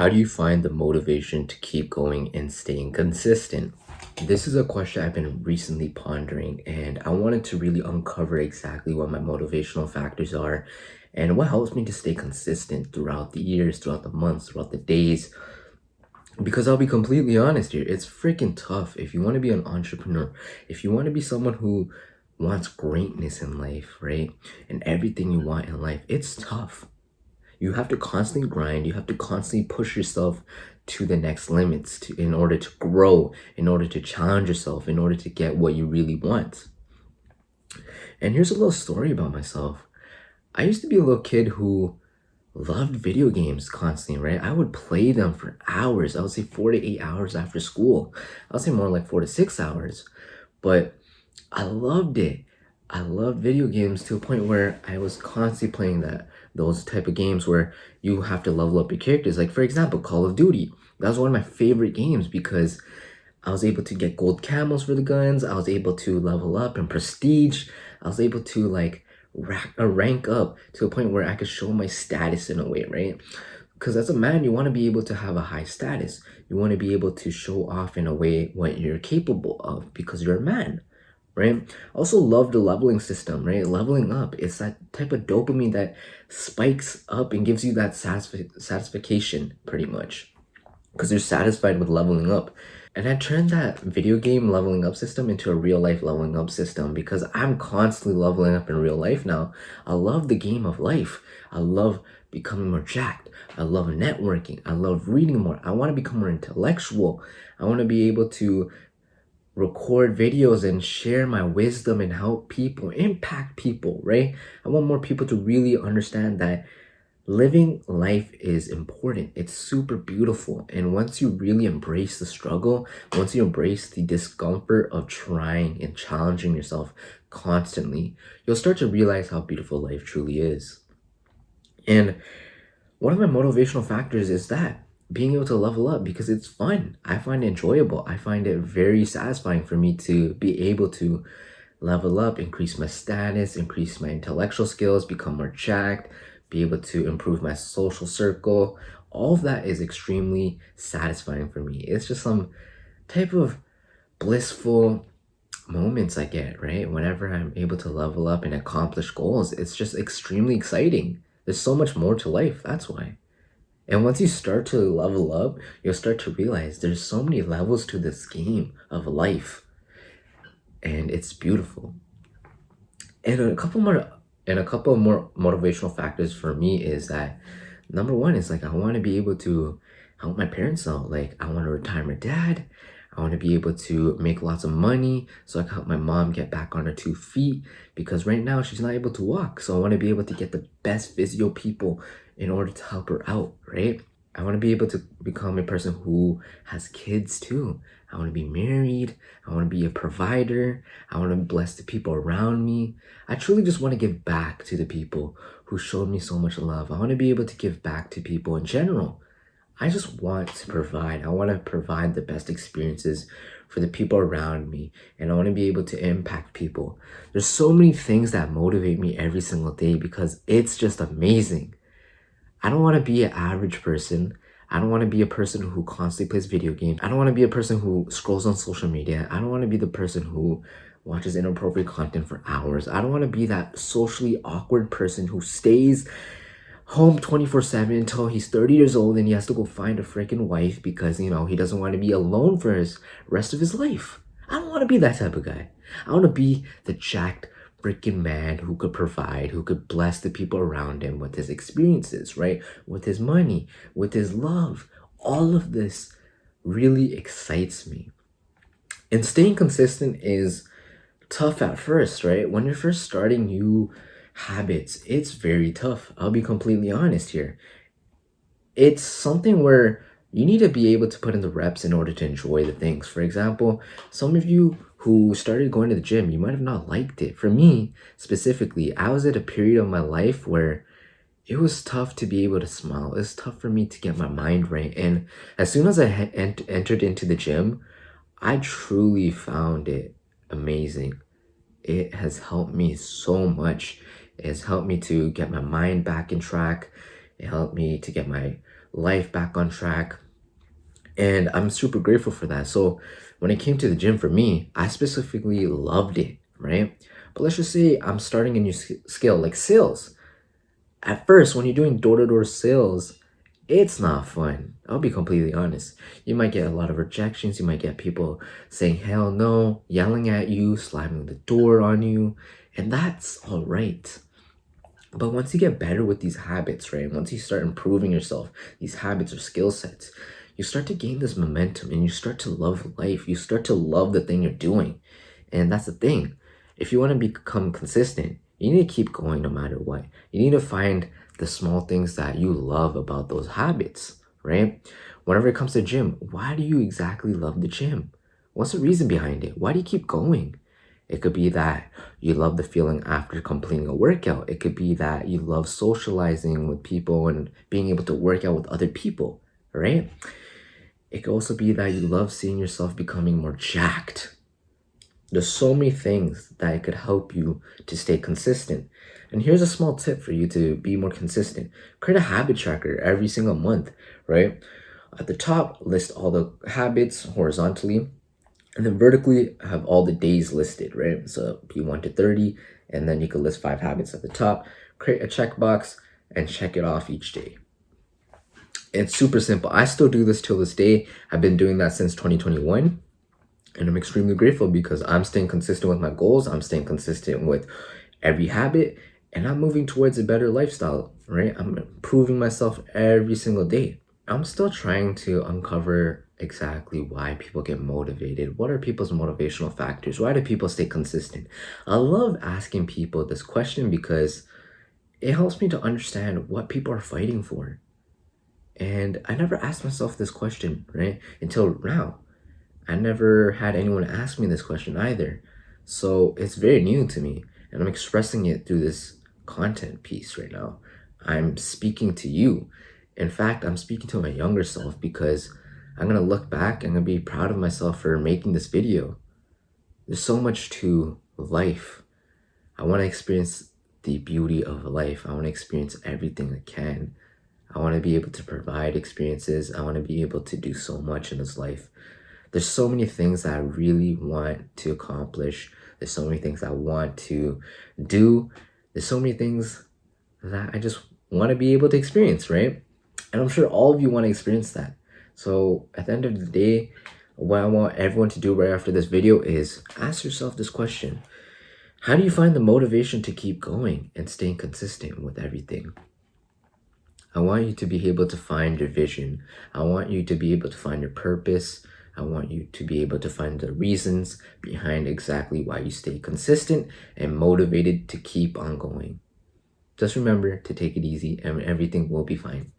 How do you find the motivation to keep going and staying consistent? This is a question I've been recently pondering, and I wanted to really uncover exactly what my motivational factors are and what helps me to stay consistent throughout the years, throughout the months, throughout the days. Because I'll be completely honest here, it's freaking tough if you want to be an entrepreneur, if you want to be someone who wants greatness in life, right? And everything you want in life, it's tough. You have to constantly grind, you have to constantly push yourself to the next limits in order to grow, in order to challenge yourself, in order to get what you really want. And here's a little story about myself. I used to be a little kid who loved video games constantly, right? I would play them for hours. I would say 4 to 8 hours after school. I would say more like 4 to 6 hours. But I loved it. I loved video games to a point where I was constantly playing those type of games where you have to level up your characters. Like for example, Call of Duty. That was one of my favorite games because I was able to get gold camos for the guns. I was able to level up and prestige. I was able to like rank up to a point where I could show my status in a way, right? Because as a man, you want to be able to have a high status. You want to be able to show off in a way what you're capable of because you're a man, right? I also love the leveling system, right? Leveling up, it's that type of dopamine that spikes up and gives you that satisfaction pretty much because you're satisfied with leveling up. And I turned that video game leveling up system into a real life leveling up system because I'm constantly leveling up in real life now. I love the game of life. I love becoming more jacked. I love networking. I love reading more. I want to become more intellectual. I want to be able to record videos and share my wisdom and help people, impact people, right? I want more people to really understand that living life is important. It's super beautiful. And once you really embrace the struggle, once you embrace the discomfort of trying and challenging yourself constantly, you'll start to realize how beautiful life truly is. And one of my motivational factors is that being able to level up because it's fun. I find it enjoyable. I find it very satisfying for me to be able to level up, increase my status, increase my intellectual skills, become more jacked, be able to improve my social circle. All of that is extremely satisfying for me. It's just some type of blissful moments I get, right? Whenever I'm able to level up and accomplish goals, it's just extremely exciting. There's so much more to life, that's why. And once you start to level up, you'll start to realize there's so many levels to this game of life. And it's beautiful. And a couple more motivational factors for me is that number one is like I want to be able to help my parents out. Like I want to retire my dad. I want to be able to make lots of money so I can help my mom get back on her 2 feet because right now she's not able to walk. So I want to be able to get the best physio people in order to help her out, right? I want to be able to become a person who has kids too. I want to be married. I want to be a provider. I want to bless the people around me. I truly just want to give back to the people who showed me so much love. I want to be able to give back to people in general. I just want to provide. I want to provide the best experiences for the people around me. And I want to be able to impact people. There's so many things that motivate me every single day because it's just amazing. I don't want to be an average person. I don't want to be a person who constantly plays video games. I don't want to be a person who scrolls on social media. I don't want to be the person who watches inappropriate content for hours. I don't want to be that socially awkward person who stays home 24/7 until he's 30 years old and he has to go find a freaking wife because, he doesn't want to be alone for his rest of his life. I don't want to be that type of guy. I want to be the jacked freaking man who could provide, who could bless the people around him with his experiences, right? With his money, with his love. All of this really excites me. And staying consistent is tough at first, right? When you're first starting new habits, it's very tough. I'll be completely honest here. It's something where you need to be able to put in the reps in order to enjoy the things. For example, some of you who started going to the gym, you might have not liked it. For me, specifically, I was at a period of my life where it was tough to be able to smile. It was tough for me to get my mind right. And as soon as I entered into the gym, I truly found it amazing. It has helped me so much. It has helped me to get my mind back in track. It helped me to get my life back on track. And I'm super grateful for that. So when it came to the gym for me, I specifically loved it, right? But let's just say I'm starting a new skill like sales. At first, when you're doing door-to-door sales, it's not fun. I'll be completely honest. You might get a lot of rejections. You might get people saying hell no, yelling at you, slamming the door on you, and that's all right. But once you get better with these habits, right? Once you start improving yourself, these habits or skill sets, you start to gain this momentum and you start to love life. You start to love the thing you're doing. And that's the thing. If you want to become consistent, you need to keep going no matter what. You need to find the small things that you love about those habits, right? Whenever it comes to gym, why do you exactly love the gym? What's the reason behind it? Why do you keep going? It could be that you love the feeling after completing a workout. It could be that you love socializing with people and being able to work out with other people, right? It could also be that you love seeing yourself becoming more jacked. There's so many things that could help you to stay consistent. And here's a small tip for you to be more consistent. Create a habit tracker every single month, right? At the top, list all the habits horizontally, and then vertically have all the days listed, right? So be 1 to 30, and then you can list 5 habits at the top, create a checkbox, and check it off each day. It's super simple. I still do this till this day. I've been doing that since 2021. And I'm extremely grateful because I'm staying consistent with my goals. I'm staying consistent with every habit, and I'm moving towards a better lifestyle, right? I'm improving myself every single day. I'm still trying to uncover exactly why people get motivated. What are people's motivational factors? Why do people stay consistent? I love asking people this question because it helps me to understand what people are fighting for. And I never asked myself this question, right? Until now. I never had anyone ask me this question either. So it's very new to me, and I'm expressing it through this content piece right now. I'm speaking to you. In fact, I'm speaking to my younger self because I'm going to look back and I'm going to be proud of myself for making this video. There's so much to life. I want to experience the beauty of life. I want to experience everything I can. I want to be able to provide experiences. I want to be able to do so much in this life. There's so many things that I really want to accomplish. There's so many things I want to do. There's so many things that I just want to be able to experience, right? And I'm sure all of you want to experience that. So at the end of the day, what I want everyone to do right after this video is ask yourself this question. How do you find the motivation to keep going and staying consistent with everything? I want you to be able to find your vision. I want you to be able to find your purpose. I want you to be able to find the reasons behind exactly why you stay consistent and motivated to keep on going. Just remember to take it easy and everything will be fine.